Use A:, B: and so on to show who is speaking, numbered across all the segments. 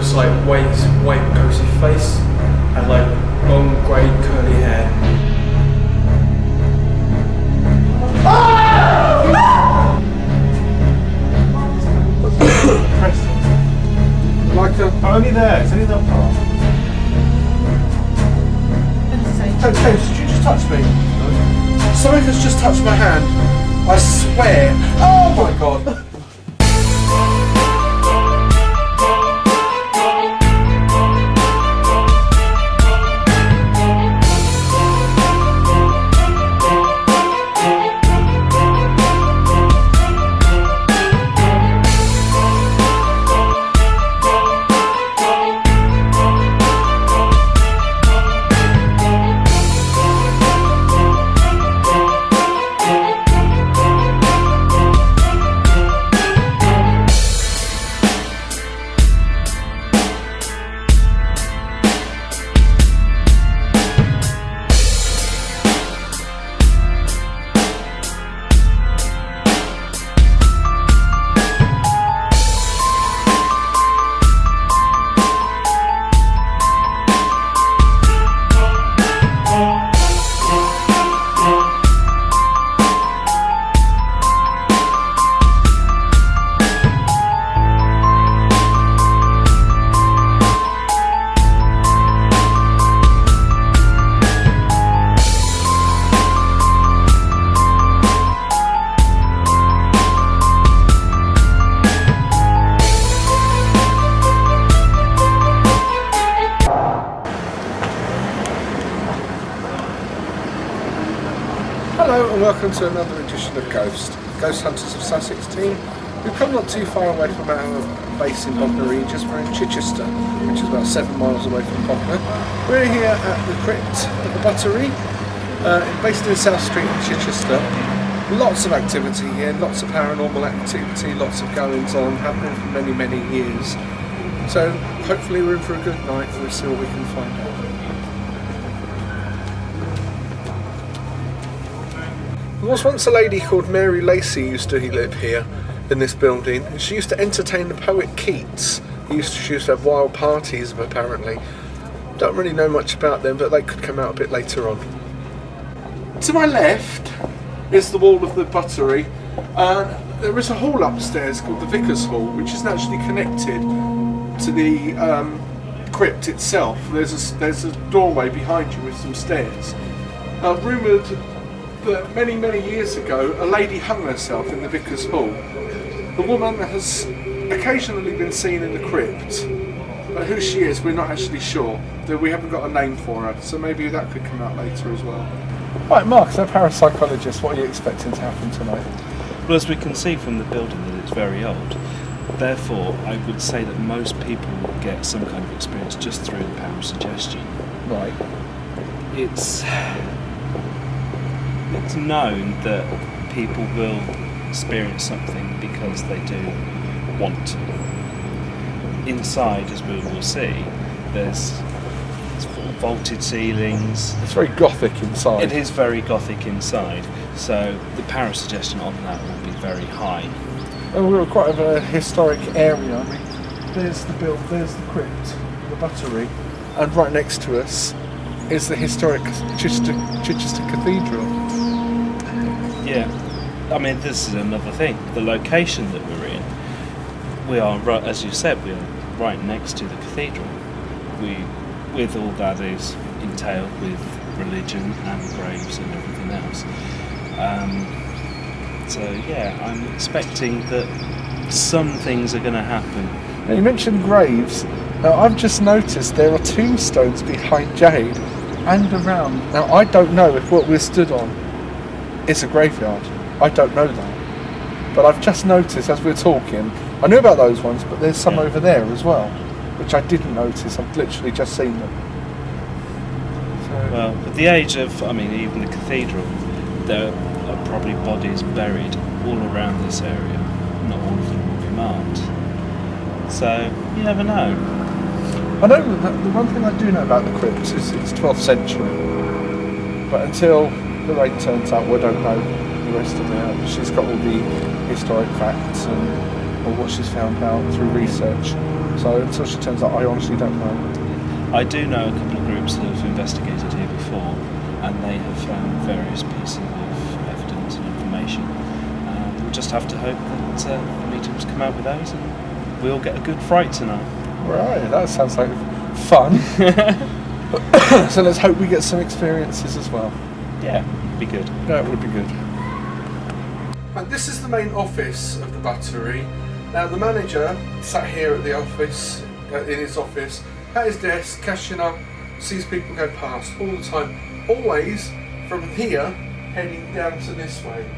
A: looks like white ghostly face and like long grey curly hair.
B: Like
C: only there, it's only that part.
B: James, did you just touch me? Something has just touched my hand. I swear. Oh my god. Hello and welcome to another edition of Ghost Hunters of Sussex team. We've come not too far away from our base in Buttery, just we're in Chichester, which is about 7 miles away from Poplar. We're here at the Crypt at the Buttery, based in South Street in Chichester. Lots of activity here, lots of paranormal activity, lots of goings on, happening for many, many years. So hopefully we're in for a good night and we'll see what we can find out. There was once a lady called Mary Lacey used to live here in this building, and she used to entertain the poet Keats. She used to have wild parties apparently. Don't really know much about them, but they could come out a bit later on. To my left is the wall of the Buttery. There is a hall upstairs called the Vicar's Hall, which isn't actually connected to the crypt itself. There's a doorway behind you with some stairs. Rumoured that many, many years ago a lady hung herself in the Vicar's Hall. The woman has occasionally been seen in the crypt, but who she is we're not actually sure. We haven't got a name for her, so maybe that could come out later as well. Right, Mark, as a parapsychologist, what are you expecting to happen tonight?
C: Well, as we can see from the building that it's very old, therefore I would say that most people will get some kind of experience just through the power of suggestion.
B: Right.
C: It's known that people will experience something because they do want to. Inside, as we will see, there's vaulted ceilings.
B: It's very gothic inside.
C: It is very gothic inside, so the power of suggestion on that will be very high.
B: Oh, we're quite a historic area. I mean, there's the crypt, the Buttery, and right next to us is the historic Chichester Cathedral.
C: Yeah, I mean, this is another thing. The location that we're in, we are, as you said, we are right next to the cathedral. With all that is entailed with religion and graves and everything else. So yeah, I'm expecting that some things are going to happen.
B: Now, you mentioned graves. Now I've just noticed there are tombstones behind Jade and around. Now I don't know if what we're stood on is a graveyard. I don't know that. But I've just noticed as we're talking, I knew about those ones, but there's some over there as well, which I didn't notice. I've literally just seen them. So,
C: well, at the age of, I mean, even the cathedral, there are probably bodies buried all around this area. Not all of them will be marked. So, you never know.
B: I know that the one thing I do know about the crypt is it's 12th century. But until the raid turns up, we don't know the rest of it. She's got all the historic facts and or what she's found out through research. So until she turns up, I honestly don't know.
C: I do know a couple of groups that have investigated here before, and they have found various pieces of evidence and information. We'll just have to hope that the mediums come out with those, and we'll get a good fright tonight.
B: Right, that sounds like fun. So let's hope we get some experiences as well.
C: Yeah, be good.
B: Yeah, it would be good. Right, this is the main office of the Buttery. Now the manager sat here at the office, in his office, at his desk, cashing up, sees people go past all the time. Always from here, heading down to this way.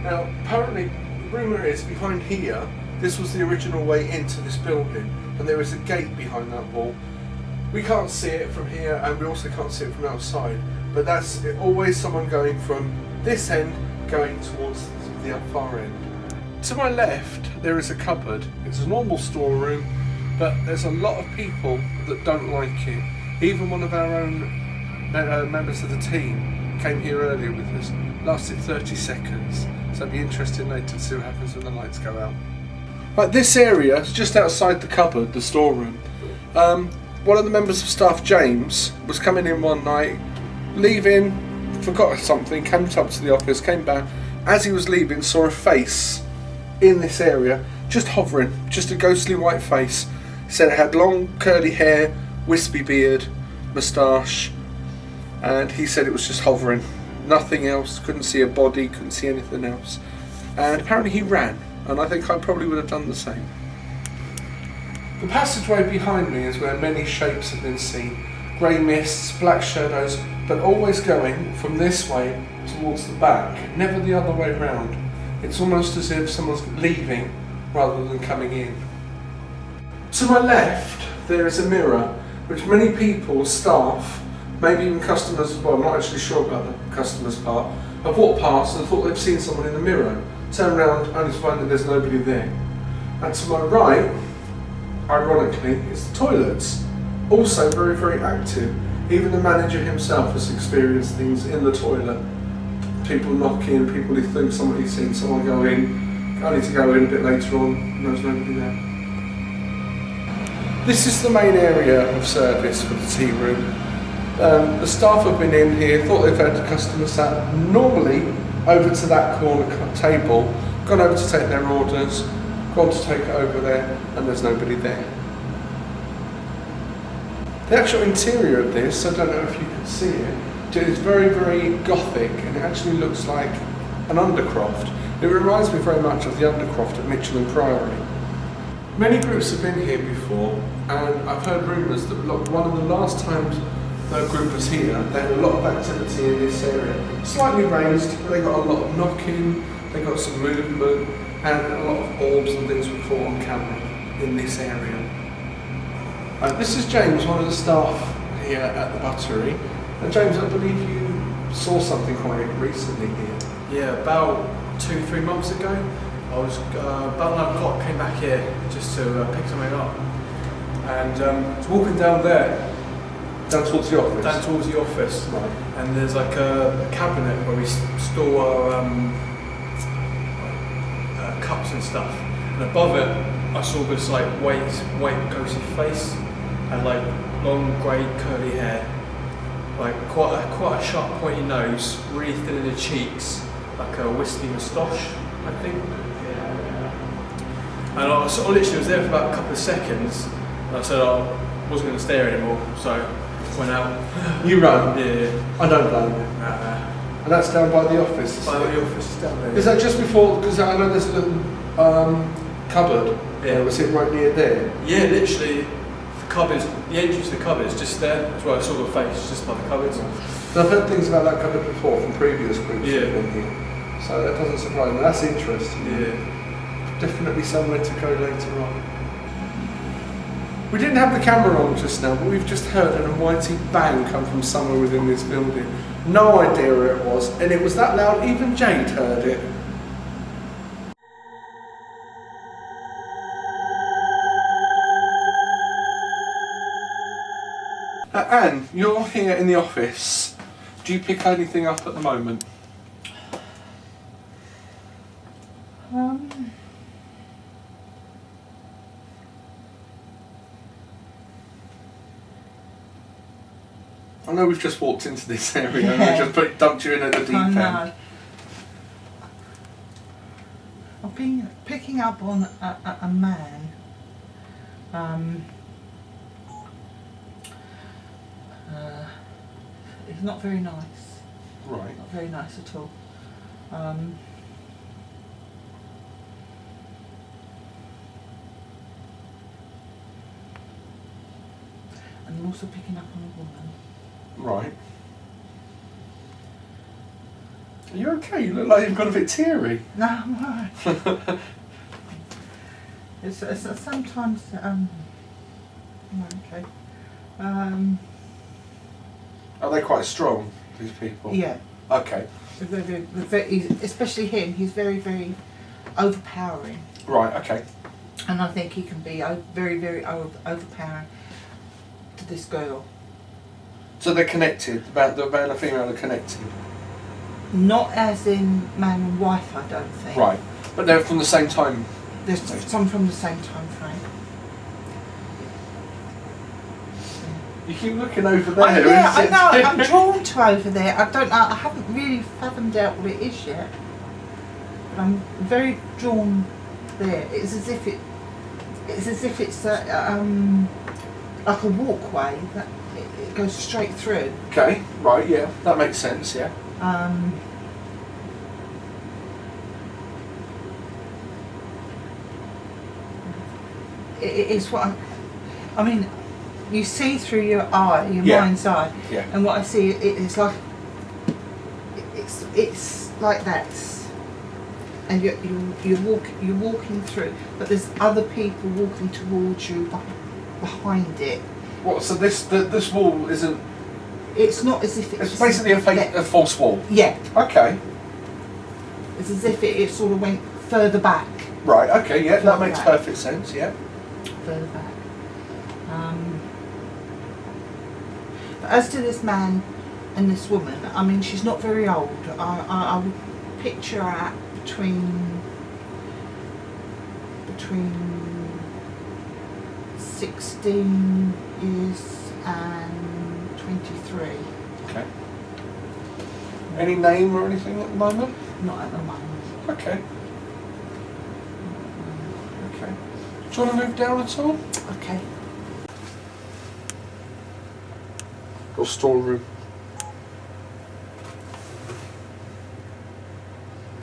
B: Now apparently, the rumour is behind here, this was the original way into this building, and there is a gate behind that wall. We can't see it from here, and we also can't see it from outside, but that's always someone going from this end going towards the far end. To my left there is a cupboard. It's a normal storeroom, but there's a lot of people that don't like it. Even one of our own members of the team came here earlier with us, lasted 30 seconds, so it'd be interesting later to see what happens when the lights go out. Right, this area is just outside the cupboard, the storeroom. One of the members of staff, James, was coming in one night, leaving, forgot something, came up to the office, came back. As he was leaving, saw a face in this area, just hovering, just a ghostly white face. Said it had long curly hair, wispy beard, moustache, and he said it was just hovering. Nothing else, couldn't see a body, couldn't see anything else. And apparently he ran, and I think I probably would have done the same. The passageway behind me is where many shapes have been seen. Grey mists, black shadows, but always going from this way towards the back, never the other way round. It's almost as if someone's leaving rather than coming in. To my left there is a mirror which many people, staff, maybe even customers as well, I'm not actually sure about the customers' part, have walked past and thought they've seen someone in the mirror, turn around only to find that there's nobody there. And to my right, ironically, is the toilets, also very, very active. Even the manager himself has experienced things in the toilet. People knocking, people who think somebody's seen someone go in, only to go in a bit later on, and there's nobody there. This is the main area of service for the tea room. The staff have been in here, thought they've had the customer sat normally over to that corner table, gone over to take their orders, gone to take it over there, and there's nobody there. The actual interior of this, I don't know if you can see it, is very, very gothic, and it actually looks like an undercroft. It reminds me very much of the undercroft at Mitchell and Priory. Many groups have been here before, and I've heard rumours that one of the last times the group was here, they had a lot of activity in this area. Slightly raised, but they got a lot of knocking, they got some movement, and a lot of orbs and things were caught on camera in this area. This is James, one of the staff here at the Buttery. And James, I believe you saw something quite recently here.
A: Yeah, about 2-3 months ago, I was about 9 o'clock, came back here just to pick something up, and I was walking down there.
B: Down towards the office?
A: Down towards the office.
B: Right.
A: And there's like a cabinet where we store our cups and stuff. And above it, I saw this like white ghostly face, had like long grey curly hair, like quite a sharp pointy nose, really thin in the cheeks, like a wispy moustache, I think. And I sort of literally was there for about a couple of seconds, and I said I wasn't going to stay here anymore, so I went out.
B: You run?
A: Yeah.
B: I don't blame you. And that's down by the office?
A: By the office, it's down there.
B: Is that just before, because I know there's a little cupboard,
A: yeah.
B: Was it right near there?
A: Yeah, literally, the entrance to the cupboard is just there. That's where I saw the face, just by the cupboards.
B: So I've heard things about that cupboard before from previous groups
A: yeah.
B: that have been here. So that doesn't surprise me. That's interesting.
A: Yeah.
B: Definitely somewhere to go later on. We didn't have the camera on just now, but we've just heard an almighty bang come from somewhere within this building. No idea where it was, and it was that loud even Jade heard it. Anne, you're here in the office. Do you pick anything up at the moment? I know we've just walked into this area and I just dumped you in at the deep end.
D: I've been picking up on a man. He's not very nice.
B: Right.
D: Not very nice at all. And I'm also picking up on a woman.
B: Right. Are you okay? You look like you've got a bit teary.
D: No, I'm alright. It's sometimes I'm okay.
B: Are they quite strong, these people?
D: Yeah.
B: Okay.
D: Especially him. He's very, very overpowering.
B: Right. Okay.
D: And I think he can be very, very overpowering to this girl.
B: So they're connected. The male and female are connected.
D: Not as in man and wife, I don't think.
B: Right. But they're from the same time.
D: There's some from the same time frame.
B: You keep looking over there.
D: I know. I'm drawn to over there. I don't know. I haven't really fathomed out what it is yet. But I'm very drawn there. It's as if it's like a walkway that it goes straight through.
B: Okay. Right. Yeah. That makes sense. Yeah.
D: It's what I mean. You see through your eye, your mind's eye, and what I see, it's like it's like that, and you're walking through, but there's other people walking towards you behind it.
B: What? So this wall isn't.
D: It's not as if
B: it's basically a false wall.
D: Yeah.
B: Okay.
D: It's as if it sort of went further back.
B: Right. Okay. Yeah, that makes perfect sense. Yeah.
D: Further back. But as to this man and this woman, I mean, she's not very old. I would picture her at between 16 years and 23.
B: Okay. Any name or anything at the moment?
D: Not at the moment.
B: Okay. Okay. Do you want to move down at all?
D: Okay.
B: Or storeroom?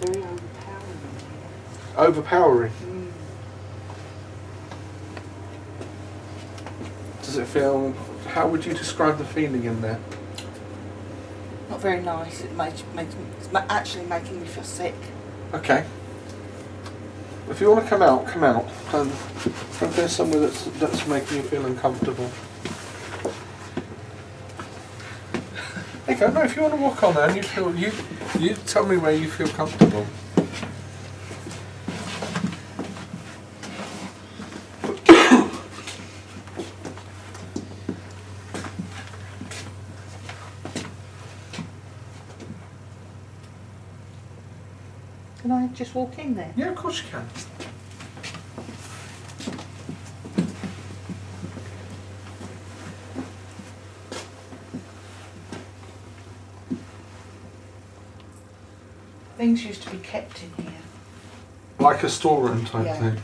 D: Very overpowering.
B: Overpowering? Does it feel... How would you describe the feeling in there?
D: Not very nice. It's actually making me feel sick.
B: Okay. If you want to come out, come out. If there's somewhere that's making you feel uncomfortable. There you go. No, if you want to walk on there and you tell me where you feel comfortable.
D: Can I just walk in there?
B: Yeah, of course you can.
D: Things used to be kept in here.
B: Like a storeroom type thing.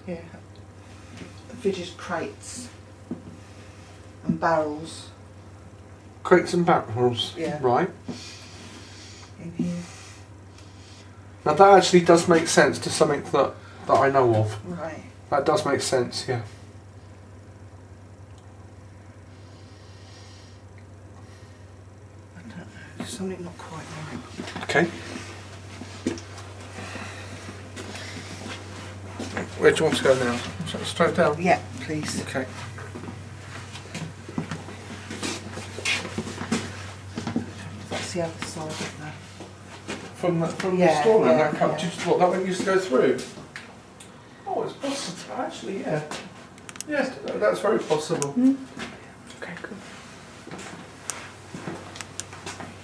D: Yeah. Fidget crates and barrels.
B: Crates and barrels.
D: Yeah.
B: Right.
D: In here.
B: Now that actually does make sense to something that I know of.
D: Right.
B: That does make sense, yeah.
D: I don't know. There's something not quite right.
B: Okay. Where do you want to go now? Straight down?
D: Yeah, please.
B: Okay.
D: That's the other side of that.
B: From the
D: Yeah,
B: storeroom,
D: yeah,
B: that come,
D: yeah.
B: what, that one used to go through? Oh, it's possible, actually, yeah. Yes, that's very possible.
D: Okay, good.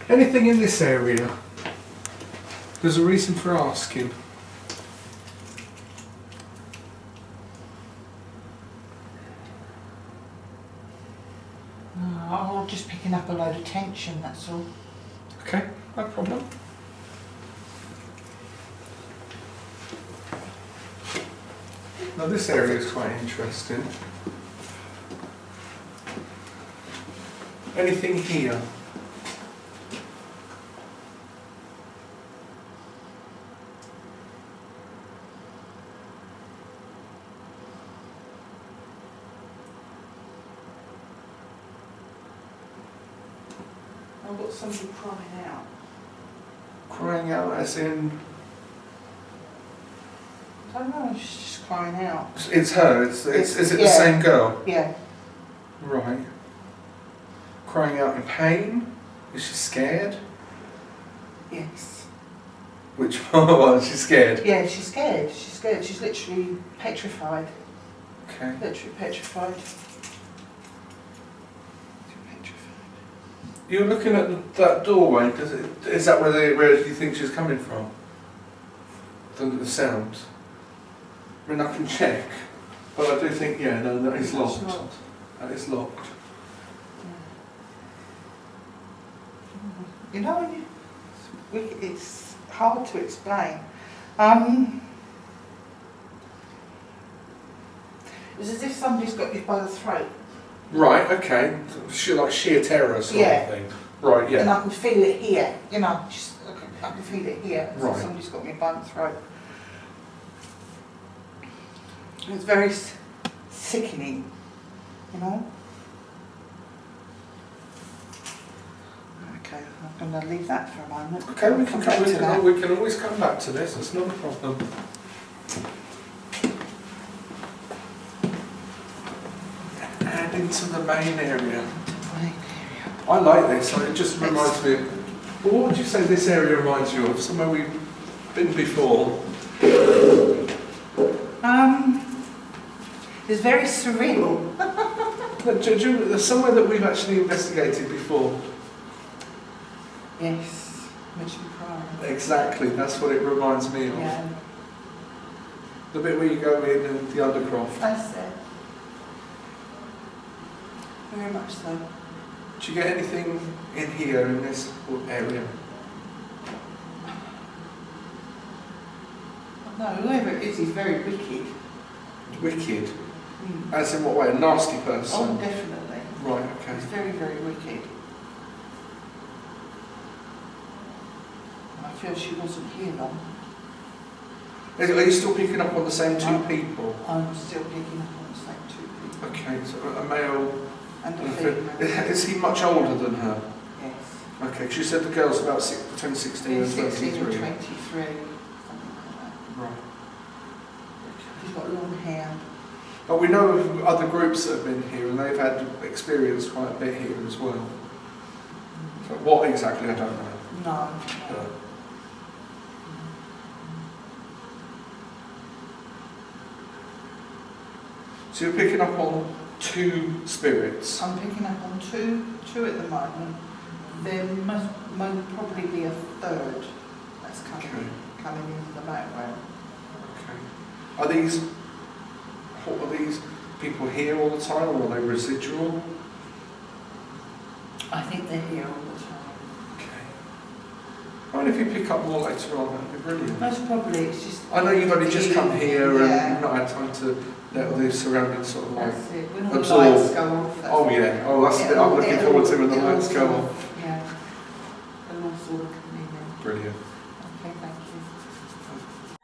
B: Anything in this area? There's a reason for asking.
D: Oh, just picking up a load of tension, that's all.
B: Okay, no problem. Now this area is quite interesting. Anything here?
D: I've got somebody crying out.
B: Crying out as in...
D: I don't know, she's just crying out.
B: It's her, is it the
D: yeah.
B: same girl?
D: Yeah.
B: Right. Crying out in pain? Is she scared?
D: Yes.
B: Which one? She's scared?
D: Yeah, she's scared. She's scared. She's literally petrified.
B: Okay.
D: Literally petrified.
B: You're looking at that doorway. Is that where you think she's coming from? The sounds. I mean, I can check, but I do think no, that is locked. That is locked.
D: You know, it's hard to explain. It's as if somebody's got you by the throat.
B: Right. Okay. Like sheer terror sort of thing. Right. Yeah.
D: And I can feel it here. You know, I can feel it here. As if
B: Right.
D: somebody's got me by the throat. It's very sickening. You know. Okay, I'm going to leave that for a moment.
B: Okay, we can
D: Come back to that.
B: we can always come back to this. It's not a problem. And into the main area. I like this. It just reminds me. Well, what would you say this area reminds you of? Somewhere we've been before.
D: It's very surreal.
B: There's somewhere that we've actually investigated before.
D: Yes, makes me cry.
B: Exactly. That's what it reminds me of.
D: Yeah,
B: The bit where you go in and the undercroft.
D: that's it. Very much so.
B: Do you get anything in here in this area?
D: No, whoever it is, he's very wicked.
B: Wicked? As in what way? A nasty person?
D: Oh, definitely.
B: Right, okay.
D: He's very, very wicked. I feel she wasn't here long.
B: Are you still picking up on the same two people?
D: I'm still picking up on the same two people.
B: Okay, so a male
D: And a
B: and a
D: female.
B: female. Is he much older than her?
D: Yes.
B: Okay, 'cause you said the girl's about between 16 and
D: 16 and
B: 23.
D: 23, something like that.
B: Right.
D: He's got long hair.
B: But we know of other groups that have been here and they've had experience quite a bit here as well. So what exactly, I don't know.
D: No.
B: But so you're picking up on two spirits.
D: I'm picking up on two at the moment. There must probably be a third that's coming into the background.
B: Okay. Are these people here all the time, or are they residual?
D: I think they're here all the time.
B: Okay. I mean, if you pick up more later on, that'd be brilliant.
D: Most probably it's just...
B: I know you've only just come here and
D: Yeah.
B: you've not had time to let all these surroundings sort of like
D: That's it. When all the
B: absorb.
D: lights go off. That's
B: Oh
D: it.
B: yeah, oh that's the bit I'm looking forward to when the lights go off.
D: Yeah. And all sort of coming in.
B: Brilliant.
D: Okay, thank you.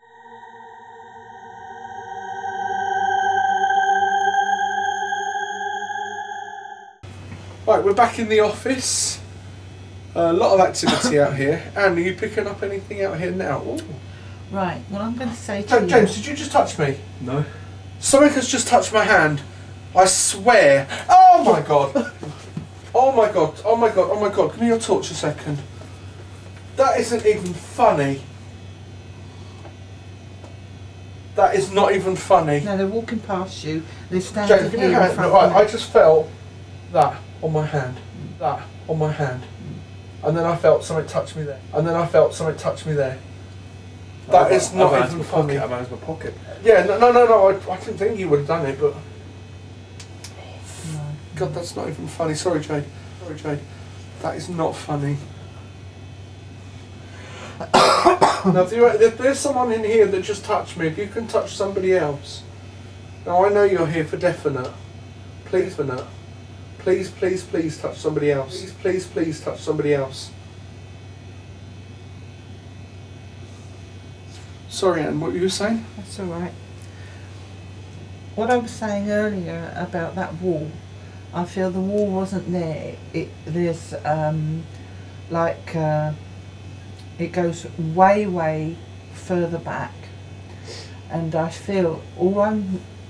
B: Right, we're back in the office. A lot of activity out here. Anne, are you picking up anything out here now? Ooh.
D: Right, well I'm going to say to you...
B: James, did you just touch me?
A: No.
B: Something has just touched my hand. I swear. Oh my god. Oh my god. Oh my god. Oh my god. Give me your torch a second. That isn't even funny. That is not even funny.
D: No, they're walking past you. They're standing
B: James, give me
D: here
B: your
D: in
B: hand.
D: front
B: Right,
D: of
B: I just felt that on my hand. That on my hand. And then I felt something touch me there. And then I felt something touch me there. That is not even funny.
A: I've had my pocket.
B: Yeah, no. I didn't think you would have done it, but...
D: No.
B: God, that's not even funny. Sorry, Jade. Sorry, Jade. That is not funny. Now, if there's someone in here that just touched me, if you can touch somebody else. Now, I know you're here for definite. Please, please touch somebody else. Please touch somebody else. Sorry, Anne, what were you saying?
D: That's all right. What I was saying earlier about that wall, I feel the wall wasn't there. There's it goes way further back, and I feel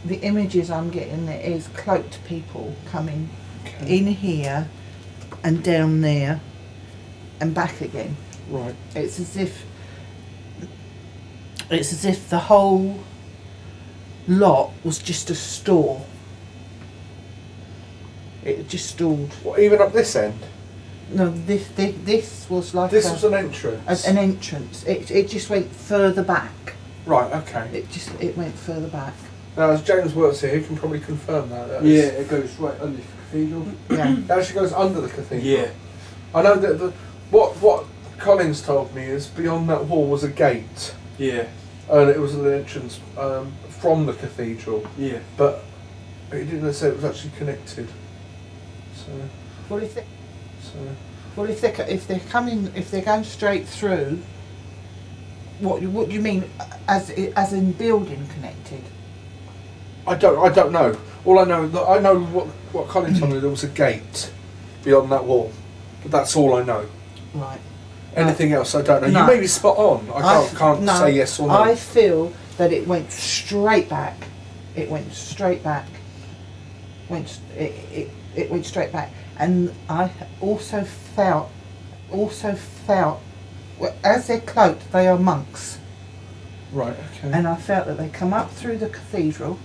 D: the images I'm getting there is cloaked people coming in here and down there and back again.
B: Right.
D: It's as if the whole lot was just a store. It just stored.
B: What, even up this end?
D: No, this was like
B: This was an entrance.
D: An entrance. It just went further back.
B: Right. Okay.
D: It went further back.
B: Now, as James works here, he can probably confirm that.
A: Yeah, it goes right under the cathedral.
D: Yeah.
B: It actually goes under the cathedral.
A: Yeah.
B: I know that what Collins told me is beyond that wall was a gate.
A: Yeah.
B: And it was an entrance from the cathedral.
A: Yeah.
B: But he didn't say it was actually connected. So.
D: Well, if they're going straight through, what do you mean as in building connected?
B: I don't know. All I know what Colin told me, there was a gate beyond that wall, but that's all I know.
D: Right.
B: Anything else I don't know.
D: No.
B: You may be spot on. I can't say yes or no.
D: I feel that it went straight back. It went straight back. It went straight back, and I also felt, well, as they're cloaked, they are monks.
B: Right. Okay.
D: And I felt that they come up through the cathedral,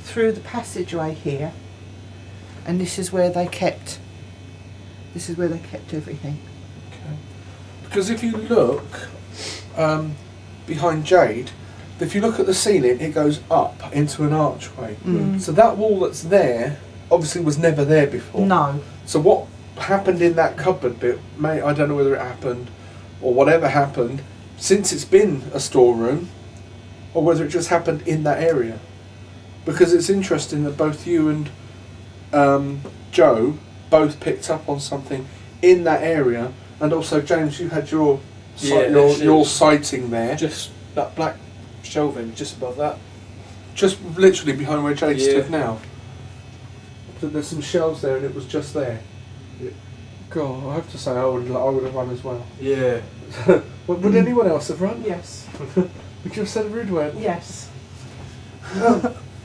D: through the passageway here, and this is where they kept everything.
B: Okay. Because if you look behind Jade, if you look at the ceiling, it goes up into an archway.
D: Mm.
B: So that wall that's there obviously was never there before.
D: No.
B: So what happened in that cupboard bit, I don't know whether it happened or whatever happened since it's been a storeroom, or whether it just happened in that area. Because it's interesting that both you and Joe both picked up on something in that area, and also James, you had your sighting there.
A: Just that black shelving just above that.
B: Just literally behind where Jade
A: Yeah.
B: stood now. So there's some shelves there, and it was just there. God, I have to say, I would have run as well.
A: Yeah.
B: Would anyone else have run?
D: Yes.
B: Would you have said a rude word?
D: Yes.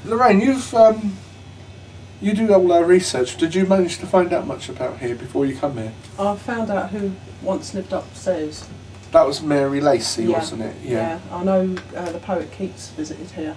B: Lorraine, you do all our research. Did you manage to find out much about here before you come here?
E: I found out who once lived upstairs.
B: That was Mary Lacey,
E: Yeah.
B: wasn't it?
E: Yeah. I know the poet Keats visited here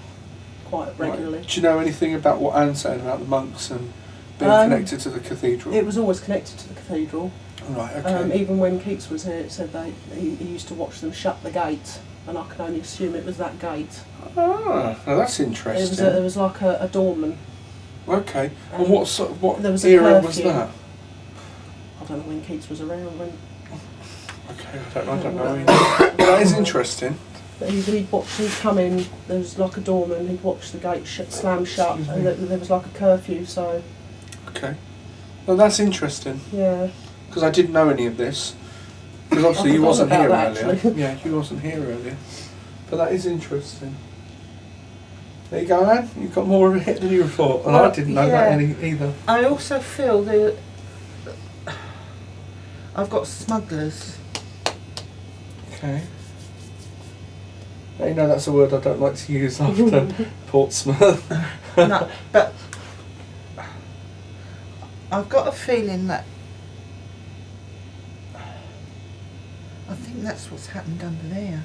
E: quite regularly.
B: Right. Do you know anything about what Anne said about the monks and being connected to the cathedral?
E: It was always connected to the cathedral.
B: Right, okay.
E: Even when Keats was here, it said he used to watch them shut the gate, and I can only assume it was that gate.
B: Ah, now that's interesting.
E: There was like a doorman.
B: Okay. And
E: And
B: what
E: there was a
B: era was
E: curfew.
B: that?
E: I don't know when Keats was around.
B: Okay, I don't know either. But that is interesting.
E: But he'd come in, there was like a doorman, he'd watch the gate slam shut,
B: Excuse
E: and
B: me.
E: there was like a curfew, so
B: Okay. Well, that's interesting.
E: yeah.
B: Because I didn't know any of this. Because obviously
E: I
B: you
E: forgot
B: wasn't
E: about
B: here
E: that,
B: earlier.
E: actually.
B: Yeah, you wasn't here earlier. But that is interesting. There you go, Anne. You've got more of a hit than you thought. And I
D: Well,
B: didn't know that
D: yeah.
B: either.
D: I also feel that I've got smugglers.
B: Okay. Now, you know that's a word I don't like to use after Portsmouth.
D: No, but I've got a feeling that I think that's what's happened under there.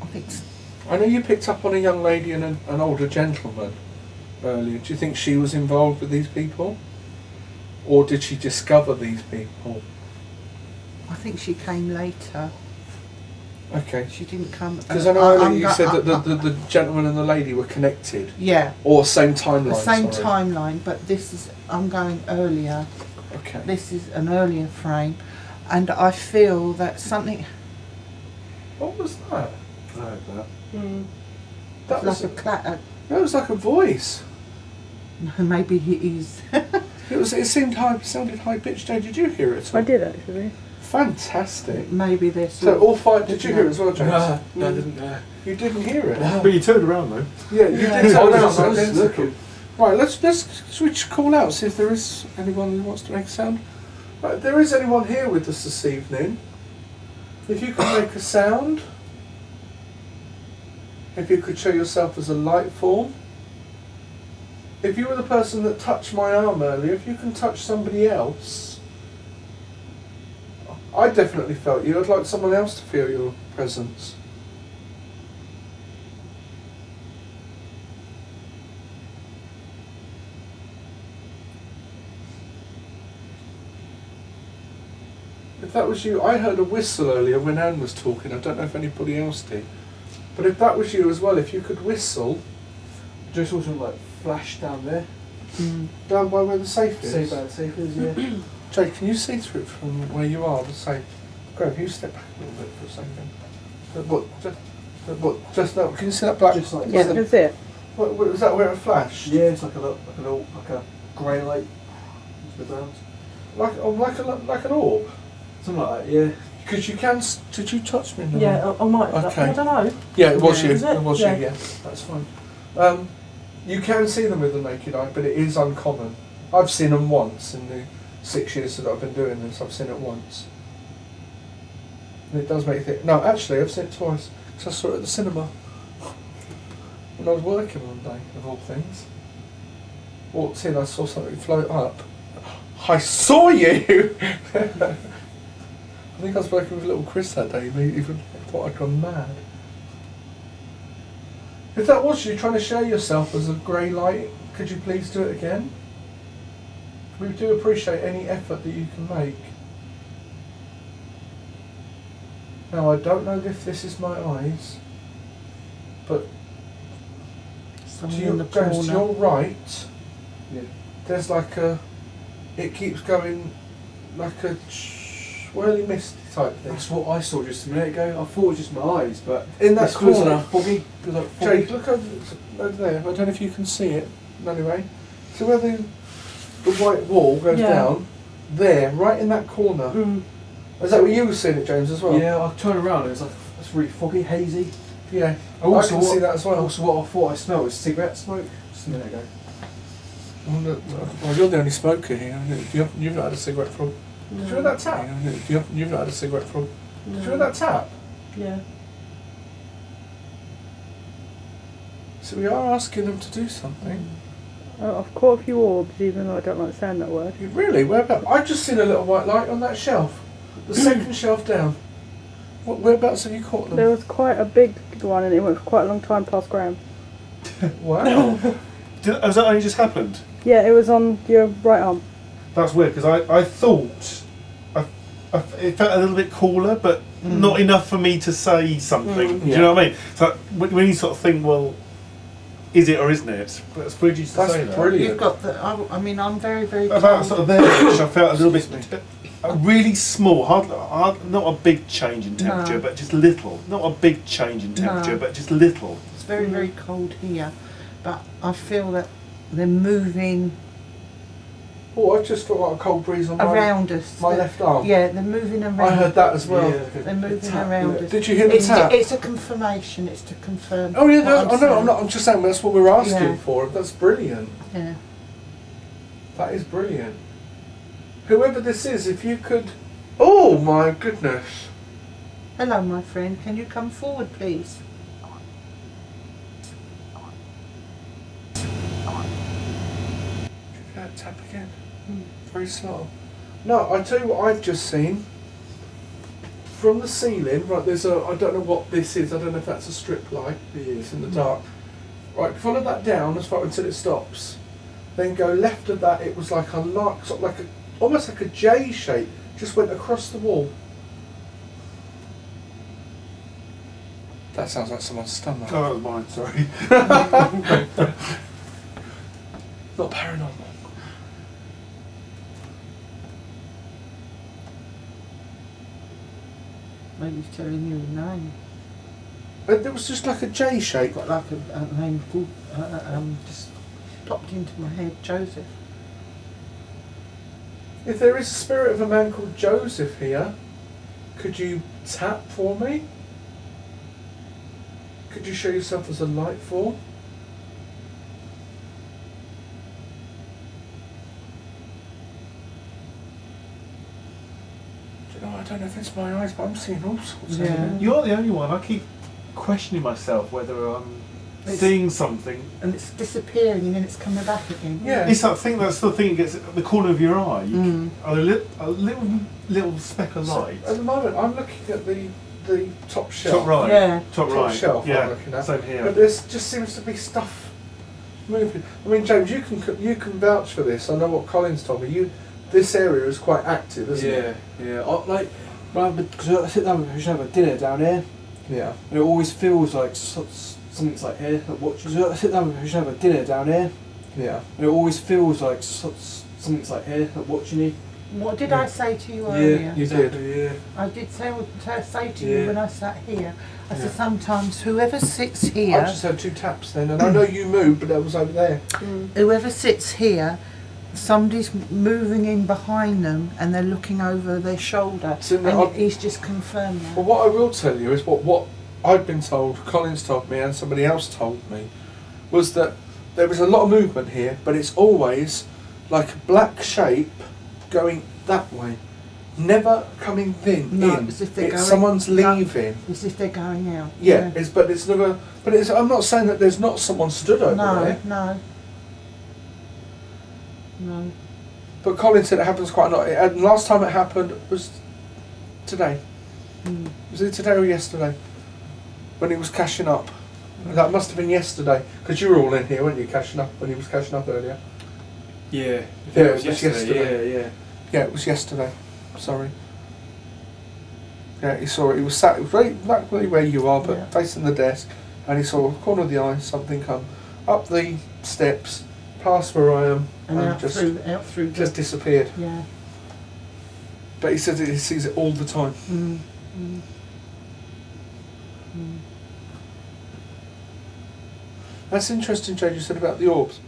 D: I think
B: I know you picked up on a young lady and an older gentleman earlier. Do you think she was involved with these people? Or did she discover these people?
D: she came later.
B: Okay.
D: She didn't come.
B: Because I know earlier you
D: I'm
B: said
D: go-
B: that the gentleman and the lady were connected.
D: Yeah,
B: Or same timeline.
D: the same
B: sorry.
D: timeline, but this is, I'm going earlier.
B: Okay.
D: This is an earlier frame, and I feel that something
B: What was that?
A: I heard that.
B: That was
D: like a clatter.
B: that was like a voice.
D: Maybe it is.
B: It sounded high pitched. Did you hear it?
E: I did actually.
B: Fantastic.
D: Maybe there's.
B: So all five. Did you hear it as well, James?
A: No, I didn't.
B: You didn't hear it.
F: But you turned around though.
B: Yeah, you
D: Yeah.
B: did.
A: I
B: Tell
A: was
B: us
A: just- I was
B: identical.
A: looking.
B: Right, let's switch call out. See if there is anyone who wants to make a sound. Right, if there is anyone here with us this evening. If you could make a sound. If you could show yourself as a light form. If you were the person that touched my arm earlier, if you can touch somebody else. I definitely felt you. I'd like someone else to feel your presence. If that was you, I heard a whistle earlier when Anne was talking. I don't know if anybody else did. But if that was you as well, if you could whistle
A: Just also like flash down there.
B: down by where the safe is.
A: See about the safe is, yeah.
B: Jay, can you see through it from where you are? The safe. Graham, you step back a little bit for a second. Just now, can you see that black?
A: Just like
E: Yeah, that's it.
B: What, is that where it flashed?
A: Yeah, it's like a grey light into the ground.
B: Like an orb.
A: Something like that, yeah.
B: Because you can. Did you touch me? In the
E: Yeah, I might.
B: Okay.
E: I don't know.
B: Yeah, it was
D: Yeah.
B: you.
E: Is it?
B: It was
E: Yeah.
B: you. Yeah, that's fine. You can see them with the naked eye, but it is uncommon. I've seen them once in the 6 years that I've been doing this. I've seen it once, and it does make you think. No, actually, I've seen it twice because I saw it at the cinema when I was working one day, of all things. Walked in, I saw something float up. I saw you. I think I was working with little Chris that day. He even thought I'd gone mad. If that was you trying to show yourself as a grey light, could you please do it again? We do appreciate any effort that you can make. Now, I don't know if this is my eyes, but to
D: Someone in
B: your,
D: the
B: James, to
D: corner.
B: your right,
A: Yeah.
B: there's like a, it keeps going like a swirly misty type thing.
A: That's what I saw just a minute ago. I thought it was just my eyes, but
B: In that
A: this was
B: corner.
A: like foggy. It was like foggy.
B: Jake, look over there. I don't know if you can see it. Anyway, so where the white wall goes
E: Yeah.
B: down, there, right in that corner. Is that where you were seeing it, James, as well?
A: Yeah, I turned around and it was like, it's really foggy, hazy.
B: Yeah.
A: Also,
B: I can see that as well.
A: Also, what I thought I smelled was cigarette smoke just a minute ago.
B: Well, you're the only smoker here. You've not had a cigarette from. Did you hear that tap? You've not had a cigarette from. Did you hear that tap?
E: Yeah.
B: So we are asking them to do something.
E: I've caught a few orbs, even though I don't like saying that word.
B: Really? Where about? I've just seen a little white light on that shelf. The second shelf down. Whereabouts have you caught
E: There
B: them?
E: was quite a big one, and it went for quite a long time past Graham.
B: Wow.
F: Has that only just happened?
E: Yeah, it was on your right arm.
F: That's weird because I thought it felt a little bit cooler, but not enough for me to say something. Do you know what I mean? So when you sort of think, well, is it or isn't it? It's weird you to
B: That's
F: say that.
B: brilliant.
D: You've got the. I mean, I'm very, very.
F: About
D: calm.
F: sort of there, which I felt a little bit, a really small, not a big change in temperature,
D: No.
F: but just little. Not a big change in temperature,
D: No.
F: but just little.
D: It's very, very cold here, but I feel that they're moving
B: Oh, I just felt like a cold breeze on
D: around us.
B: my left arm.
D: Yeah, they're moving around.
B: I heard that as well.
D: They're moving around us.
B: Did you hear the tap?
D: It's a confirmation. It's to confirm.
B: Oh yeah, no,
D: what
B: I know. I'm not. I'm just saying that's what we're asking
D: Yeah.
B: for. That's brilliant.
D: Yeah.
B: That is brilliant. Whoever this is, if you could. Oh my goodness.
D: Hello, my friend. Can you come forward, please?
B: That tap again. Very slow. No, I tell you what I've just seen. From the ceiling, right, there's a, I don't know what this is, I don't know if that's a strip light, it's in the dark. Right, follow that down as far until it stops. Then go left of that, it was like a lark, sort of like a, almost like a J shape, just went across the wall. That sounds like someone's stomach.
F: Oh, that was mine, sorry.
B: Not paranormal.
D: Maybe he's telling you a name.
B: It was just like a J shape.
D: Got like a name called, just popped into my head, Joseph.
B: If there is a spirit of a man called Joseph here, could you tap for me? Could you show yourself as a light form? Do you know, I don't know if it's my eyes, but I'm seeing all sorts
D: Yeah.
B: of
F: You're the only one. I keep questioning myself whether I'm
D: It's-
F: seeing something.
D: And it's disappearing and then it's coming back again.
B: Yeah.
F: It's that thing that's the thing that gets at the corner of your eye.
D: Mm.
F: A little speck of
B: So,
F: light.
B: at the moment, I'm looking at the top shelf.
F: Top right.
D: Yeah.
F: Top
B: Top
F: right.
B: shelf I'm
F: Yeah.
B: looking at.
F: Same here.
B: But there just seems to be stuff moving. I mean, James, you can vouch for this. I know what Colin's told me. This area is quite active, isn't it?
A: Yeah. Like, because I sit down, we should have a dinner down here,
B: Yeah.
A: and it always feels like something's like here. Like watching. I sit down, we should have a dinner down here,
B: Yeah.
A: and it always feels like something's like here, like watching you.
D: What did
B: Yeah.
D: I say to you earlier?
B: You
A: exactly,
B: did.
A: Yeah.
D: I did say to
A: Yeah.
D: you when I sat here, I
B: Yeah.
D: said sometimes whoever sits
B: I
D: here,
B: just had 2 taps then, and I know you moved, but that was over there.
D: whoever sits here, somebody's moving in behind them and they're looking over their shoulder.
B: So
D: And
B: now
D: he's just confirmed that.
B: Well, what I will tell you is what I've been told, Colin's told me, and somebody else told me, was that there is a lot of movement here, but it's always like a black shape going that way, never coming
D: No,
B: in.
D: as if they're
B: It's
D: going-
B: someone's
D: no.
B: leaving.
D: As if they're going out.
B: Yeah, but it's never. But it's. I'm not saying that there's not someone stood over
D: No,
B: there.
D: no. No.
B: But Colin said it happens quite a lot. And last time it happened was today.
D: Mm.
B: Was it today or yesterday? When he was cashing up. That must have been yesterday, because you were all in here, weren't you, cashing up, when he was cashing up earlier?
A: Yeah.
B: Yeah, it was yesterday.
A: Yeah.
B: Yeah, it was yesterday. Sorry. Yeah, he saw it. He was sat right exactly where you are, but
D: Yeah.
B: facing the desk, and he saw the corner of the eye, something come up the steps, past where I am,
D: And
B: and
D: out
B: just
D: through
B: just disappeared.
D: yeah.
B: But he says that he sees it all the time.
D: Mm. Mm. Mm.
B: That's interesting, Jade, you said about the orbs.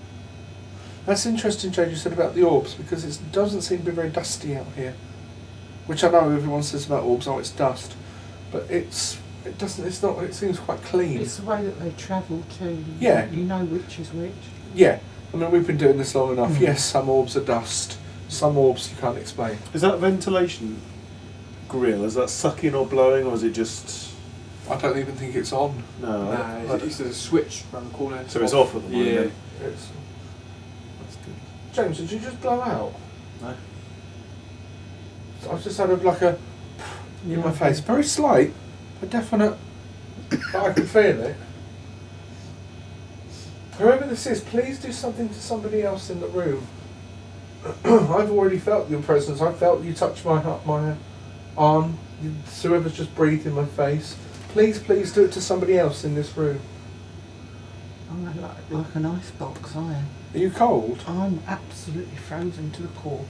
B: That's interesting, Jade, you said about the orbs, because it doesn't seem to be very dusty out here. Which I know everyone says about orbs, oh, it's dust. But it seems quite clean.
D: It's the way that they travel too.
B: Yeah.
D: You know which is which.
B: Yeah, I mean, we've been doing this long enough.
D: Mm.
B: Yes, some orbs are dust, some orbs you can't explain.
F: Is that ventilation grill? Is that sucking or blowing, or is it just
B: I don't even think it's on.
F: no?
A: Nah, it's a switch around the corner.
F: So it's off at the moment.
A: Yeah.
F: then?
B: It's,
F: That's good.
B: James, did you just blow out?
F: No.
B: I've just had like a in my face. Very slight, but definite. But I can feel it. Whoever this is, please do something to somebody else in the room. I've already felt your presence. I felt you touch my arm. Whoever's just breathed in my face. Please do it to somebody else in this room.
D: I'm like an ice box, I am.
B: Are you cold?
D: I'm absolutely frozen to the core.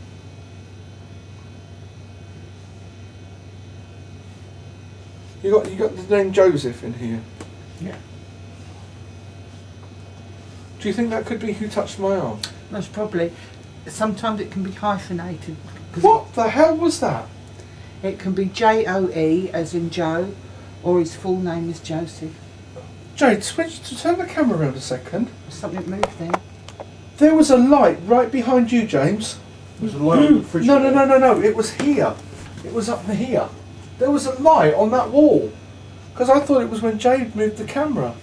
B: You got the name Joseph in here.
D: Yeah.
B: Do you think that could be who touched my arm?
D: Most probably. Sometimes it can be hyphenated. 'Cause
B: What the hell was that?
D: It can be Joe, as in Joe, or his full name is Joseph.
B: Jade, turn the camera around a second.
D: Something moved then.
B: There was a light right behind you, James.
F: There's a light on the fridge.
B: No. It was here. It was up here. There was a light on that wall. Because I thought it was when Jade moved the camera.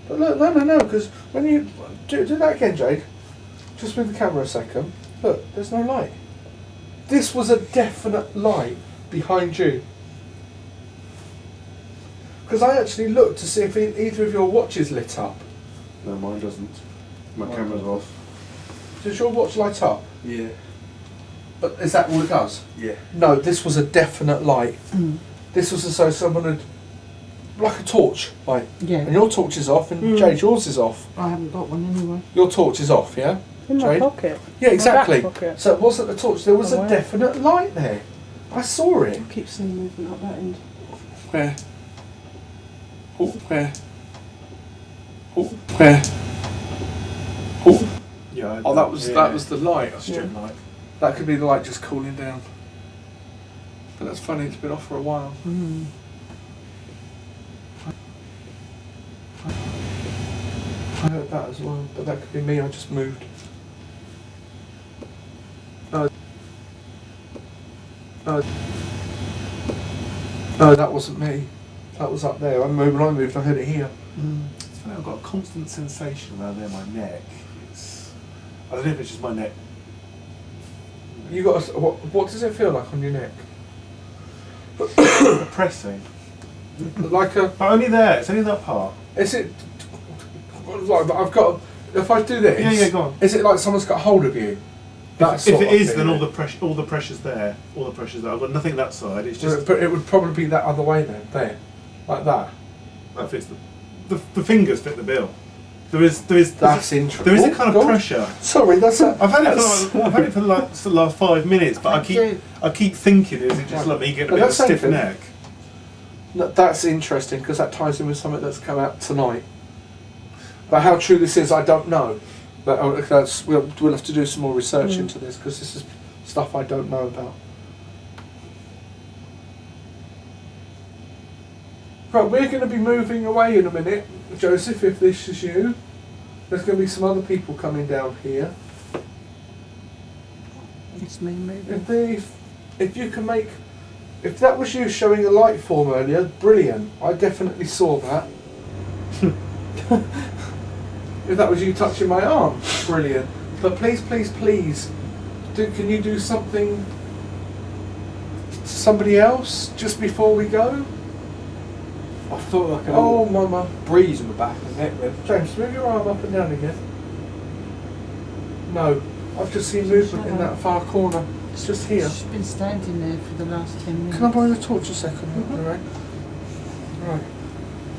B: But look, no. Because when you do that again, Jade. Just move the camera a second. Look, there's no light. This was a definite light behind you. Because I actually looked to see if either of your watches lit up.
F: No, mine doesn't. My
B: Mine
F: camera's
B: doesn't.
F: off.
B: Does your watch light up?
A: Yeah.
B: But is that all it does?
A: Yeah.
B: No, this was a definite light.
D: Mm.
B: This was as though someone had like a torch, like,
D: Yeah.
B: and your torch is off, and Jade, yours is off.
D: I haven't got one anyway.
B: Your torch is off, yeah?
E: In my
B: Jade?
E: pocket.
B: Yeah, exactly.
E: My back pocket.
B: So it wasn't a torch, there was
E: Oh,
B: a
E: wow.
B: definite light there. I saw it.
E: I keep seeing movement up that end.
B: Where? Oh, where? Oh, where? Oh,
F: Yeah.
B: oh that was the light.
F: a strip light.
B: That could be the light just cooling down. But that's funny, it's been off for a while.
D: Mm.
B: I heard that as well, but that could be me, I just moved. No, that wasn't me. That was up there. When I moved, I heard it here.
F: It's funny, I've got a constant sensation around there, my neck. I don't know if it's just my neck.
B: You got what does it feel like on your neck?
F: Pressing.
B: Like a,
F: But only there, it's only that part.
B: is it like I've got, if I do this,
F: Yeah, go on.
B: is it like someone's got hold of you?
F: If it is, then all the pressure's there. All the pressure's there. I've got nothing that side. It's just
B: But it would probably be that other way then, there, like that.
F: that fits the fingers fit the bill. There is
B: That's interesting.
F: there is a kind of
B: Oh, God.
F: pressure.
B: Sorry, that's a,
F: I've had it for like the last 5 minutes, but I keep thinking, is it just like me getting a
B: But
F: bit of a
B: that's
F: stiff
B: something.
F: neck?
B: No, that's interesting because that ties in with something that's come out tonight. But how true this is, I don't know. But we'll have to do some more research into this because this is stuff I don't know about. Right, we're going to be moving away in a minute, Joseph. If this is you, there's going to be some other people coming down here.
D: It's me moving.
B: If you can make, if that was you showing a light form earlier, brilliant. I definitely saw that. If that was you touching my arm, brilliant. But please, please, please, can you do something to somebody else just before we go?
A: I felt like
B: Oh, mama.
A: breeze in the back of the neck then.
B: James, move your arm up and down again. No, I've just seen movement in that far corner. It's just here.
D: She's been standing there for the last 10 minutes.
B: Can I borrow the torch a second? Alright. Right.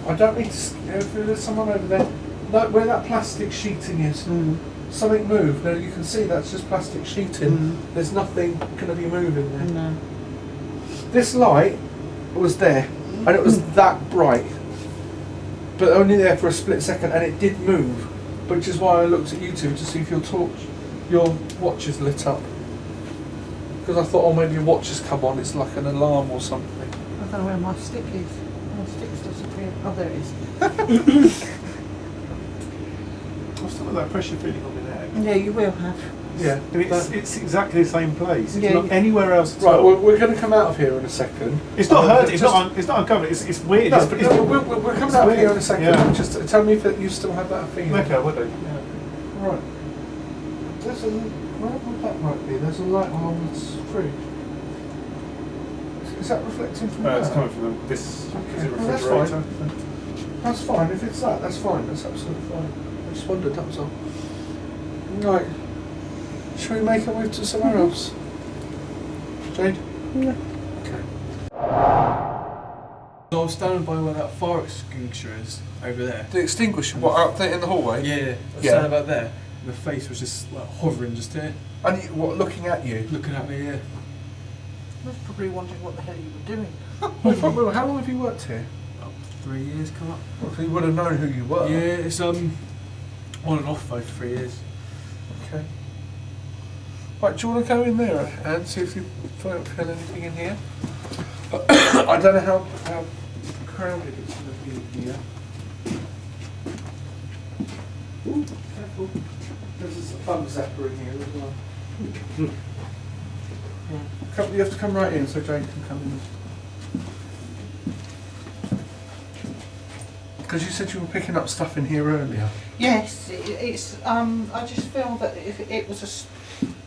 B: I don't need to. If there's someone over there. No, where that plastic sheeting is. Something moved. Now you can see that's just plastic sheeting. There's nothing going to be moving there.
D: No.
B: This light was there, and it was that bright, but only there for a split second, and it did move, which is why I looked at you two to see if your watch is lit up. Because I thought, oh, maybe your watch has come on. It's like an alarm or something.
D: I don't know where my stick is. My stick's disappeared. Oh, there it is.
F: I've still got that pressure feeling on my neck.
D: Yeah, you will have.
B: Yeah.
F: And it's exactly the same place. It's
D: Yeah,
F: not
D: you-
F: anywhere else at
B: Right.
F: all.
B: Well, we're going to come out of here in a second.
F: It's not hurt.
B: Just-
F: It's not uncovered. It's weird.
B: No,
F: It's-
B: but
F: it's-
B: we're coming out of here in a second.
F: Yeah.
B: Just tell me if you still have that feeling.
F: Okay, will do.
B: Right. There's a, where would that might be? There's a light on the fridge. Is that reflecting from
F: It's
B: there?
F: coming from this.
B: Okay.
F: Is it
B: Well, that's
F: refrigerator?
B: That's fine. If it's that, that's fine. That's absolutely fine. I just wondered, that was all. Right. Shall we make our way to somewhere else? Jade?
E: Yeah.
B: Okay.
A: So I was standing by where that fire extinguisher is, over there.
B: The extinguisher, what, out there in the hallway?
A: Yeah, I was
B: Yeah.
A: standing about there. And the face was just like hovering just here,
B: And you, what, looking at you?
A: looking at me, yeah.
D: I was probably wondering what the hell you were doing.
B: Well, how long have you worked here?
A: About 3 years come up.
B: Well, so you would have known who you were.
A: Yeah, it's on and off for 3 years.
B: Okay. Right, do you want to go in there and see if you feel anything in here? I don't know how crowded it's going to be in here. Ooh, careful. There's a thumb zapper in here as well. You have to come right in so Jane can come in. Because you said you were picking up stuff in here earlier.
D: Yes, it's. I just feel that if it was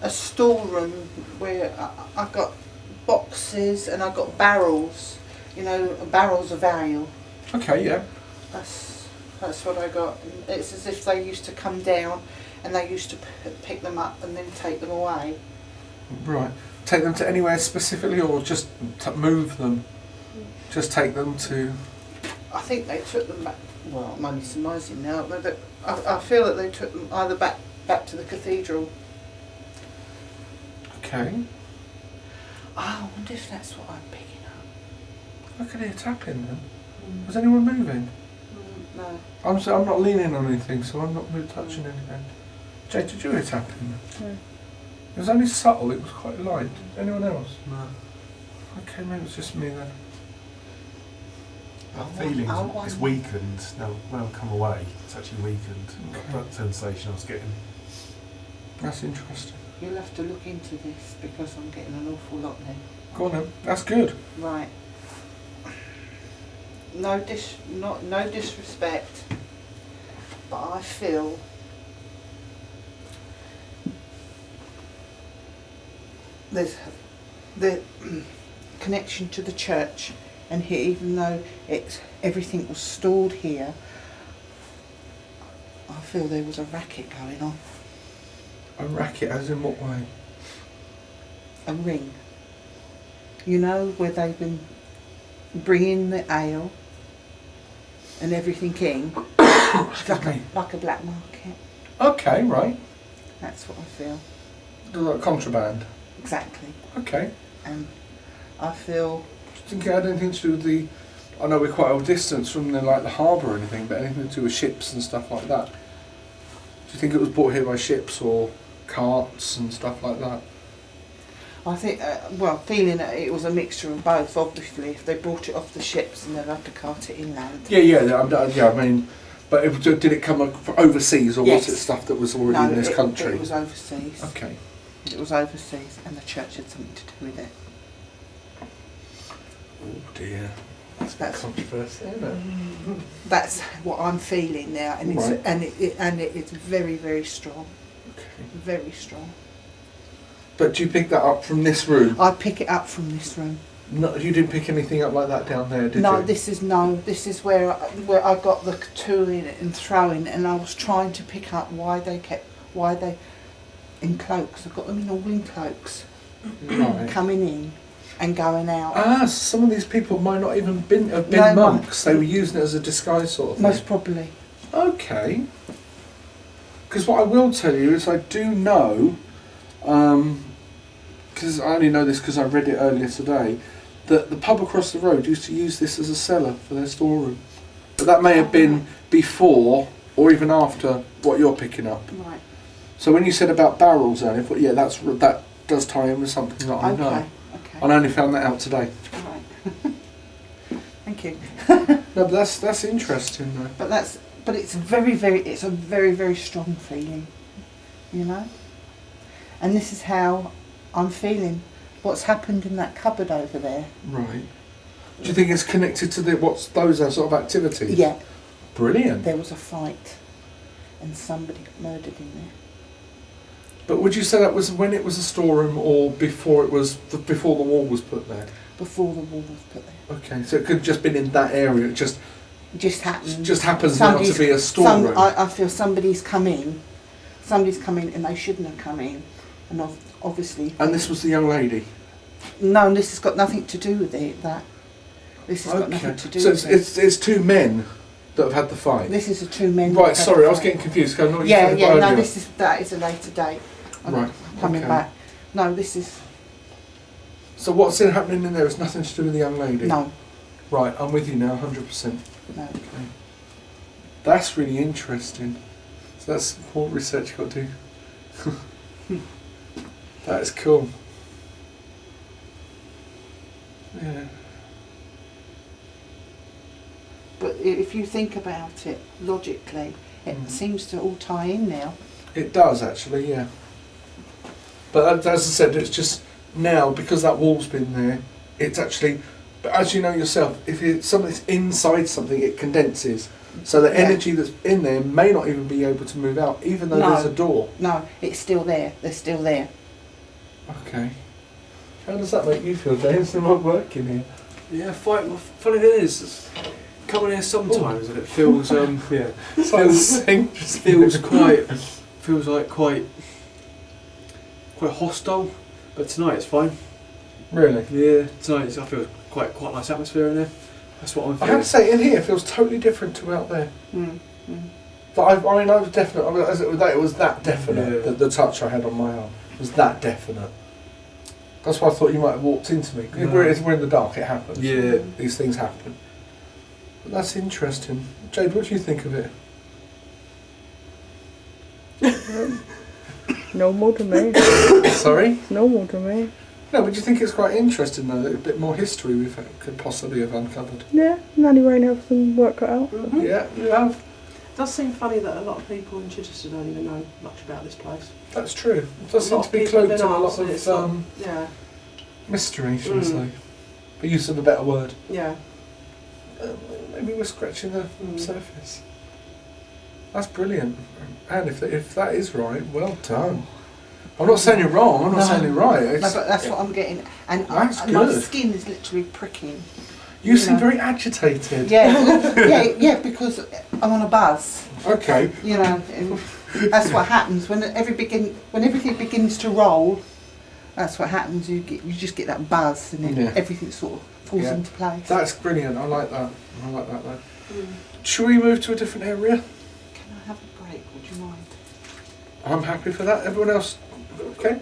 D: a storeroom where I got boxes and I got barrels, you know, barrels of ale.
B: Okay, yeah.
D: That's what I got. It's as if they used to come down and they used to pick them up and then take them away.
B: Right. Take them to anywhere specifically, or just move them? Just take them to.
D: I think they took them back. Well, I'm only surmising now, but I feel that they took them either back to the cathedral.
B: Okay.
D: I wonder if that's what I'm picking up.
B: I can hear tapping then. Was anyone moving?
D: No.
B: I'm not leaning on anything, so I'm not touching anything. Jay, did you hear tapping?
E: No.
B: It was only subtle, it was quite light. Anyone else?
F: No.
B: Okay, maybe it's just me then.
F: That feeling
D: I
F: is weakened. Now, when I come away, it's actually weakened.
B: Okay.
F: That sensation I was getting.
B: That's interesting.
D: You'll have to look into this because I'm getting an awful lot then.
B: Go on then. That's good.
D: Right. No disrespect, but I feel there's the connection to the church, and here, even though everything was stored here, I feel there was a racket going on.
B: A racket, as in what way?
D: A ring. You know, where they've been bringing the ale and everything in, like a black market.
B: Okay, right.
D: That's what I feel.
B: Like contraband.
D: Exactly.
B: Okay.
D: And I feel,
B: Do you think it had anything to do with the... I know we're quite a distance from the harbour or anything, but anything to do with ships and stuff like that? Do you think it was brought here by ships or carts and stuff like that?
D: I think, feeling that it was a mixture of both, obviously. If they brought it off the ships and they'd have to cart it inland.
B: Yeah, I mean... But did it come from overseas, or
D: Yes.
B: was it stuff that was already in this country?
D: It was overseas.
B: Okay.
D: It was overseas, and the church had something to do with it.
B: Oh dear. That's controversy, isn't it?
D: That's what I'm feeling now, and it's
B: Right.
D: and it's very, very strong,
B: Okay.
D: very strong.
B: But do you pick that up from this room?
D: I pick it up from this room.
B: No, you didn't pick anything up like that down there, did
D: No,
B: you?
D: this is where I got the tool in it and throwing, and I was trying to pick up why they in cloaks. I've got them all in cloaks,
B: Right.
D: coming in and going out.
B: Ah, so some of these people might not even have been
D: No,
B: monks. They were using it as a disguise sort of thing.
D: Most probably.
B: Okay. Because what I will tell you is I do know, because I only know this because I read it earlier today, that the pub across the road used to use this as a cellar for their storeroom. But that may have been before or even after what you're picking up.
D: Right.
B: So when you said about barrels earlier, I thought, yeah, that does tie in with something that I know.
D: Okay.
B: And I only found that out today.
D: All right. Thank you.
B: No, but that's interesting though.
D: But it's a very, very strong feeling, you know. And this is how I'm feeling. What's happened in that cupboard over there?
B: Right. Do you think it's connected to those sort of activities?
D: Yeah.
B: Brilliant.
D: There was a fight, and somebody got murdered in there.
B: But would you say that was when it was a storeroom or before before the wall was put there?
D: Before the wall was put there.
B: Okay, so it could have just been in that area. It just
D: Happened.
B: just happens now to be a storeroom.
D: I feel somebody's come in, and they shouldn't have come in, and obviously.
B: And this was the young lady.
D: No, this has got nothing to do with it. This has got nothing to do
B: so
D: with it.
B: it's two men that have had the fight.
D: This is the two men.
B: Right. Sorry, I was getting confused. Because I know what you
D: Yeah.
B: said
D: No,
B: earlier.
D: that is a later date. I'm
B: Right.
D: Coming
B: okay.
D: back. No, this is
B: So what's happening in there is nothing to do with the young lady.
D: no.
B: Right, I'm with you now, 100%.
D: No.
B: Okay. That's really interesting. So that's more research you've got to do. That is cool. Yeah.
D: But if you think about it logically, it seems to all tie in now.
B: It does actually, yeah. But as I said, it's just now because that wall's been there. It's actually, but as you know yourself, if something's inside something, it condenses. So the energy that's in there may not even be able to move out, even though there's a door.
D: No, it's still there. They're still there.
B: Okay. How does that make you feel, James? Am I working here?
A: Yeah, funny thing is, coming here sometimes and it feels
F: Yeah.
B: It's like the same.
A: feels like quite hostile. But tonight it's fine.
B: Really?
A: Yeah, tonight I feel quite nice atmosphere in there.
G: That's what I'm
B: I
G: feeling.
B: have to say, in here it feels totally different to out there. But I mean, I was definite. I mean, it was that definite.
G: Yeah.
B: The touch I had on my arm was that definite. That's why I thought you might have walked into me.
G: No.
B: We're in the dark. It happens.
G: Yeah.
B: These things happen. But that's interesting. Jade, what do you think of it?
H: Normal to me.
B: Sorry?
H: Normal to me.
B: No, but do you think it's quite interesting though? That a bit more history we could possibly have uncovered.
H: Yeah, Nanny Rain have some work cut out.
B: Yeah, you have.
E: It does seem funny that a lot of people in Chichester don't even know much about this place.
B: That's true. It does
E: A
B: seem
E: lot
B: to
E: of
B: be
E: people have
B: cloaked in
E: been
B: a lot
E: asked and it's
B: of
E: not- yeah,
B: mystery, shall we say? For use of a better word.
E: yeah.
B: Maybe we're scratching the surface. That's brilliant. And if that is right, well done. I'm not saying you're wrong, I'm not saying you're right.
D: No,
B: It's,
D: but that's what I'm getting. And
B: That's
D: and my
B: good.
D: skin is literally pricking.
B: you seem
D: know.
B: very agitated.
D: Yeah, because I'm on a buzz.
B: Okay.
D: You know, and that's what happens when everything begins to roll. That's what happens. You just get that buzz, and then
B: Yeah.
D: everything sort of falls
B: Yeah.
D: into place.
B: That's brilliant. I like that. I like that though. Shall we move to a different area?
D: Can I have a break? Would you mind?
B: I'm happy for that. Everyone else? Okay.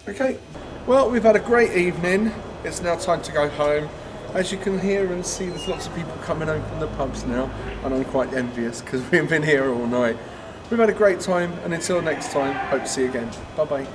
B: Okay. Well, we've had a great evening. It's now time to go home. As you can hear and see, there's lots of people coming home from the pubs now, and I'm quite envious because we've been here all night. We've had a great time, and until next time, hope to see you again. Bye bye.